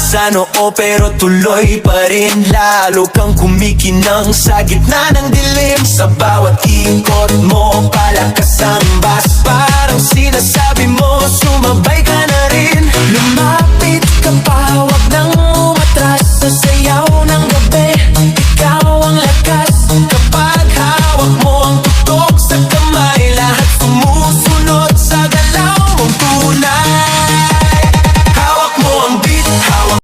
sa noo pero tuloy pa rin. Lalo kang kumikinang sa gitna ng dilim. Sa bawat ikot mo palakas ang bas. Parang sinasabi mo sumabay ka na rin. Lumapit ka pa, wag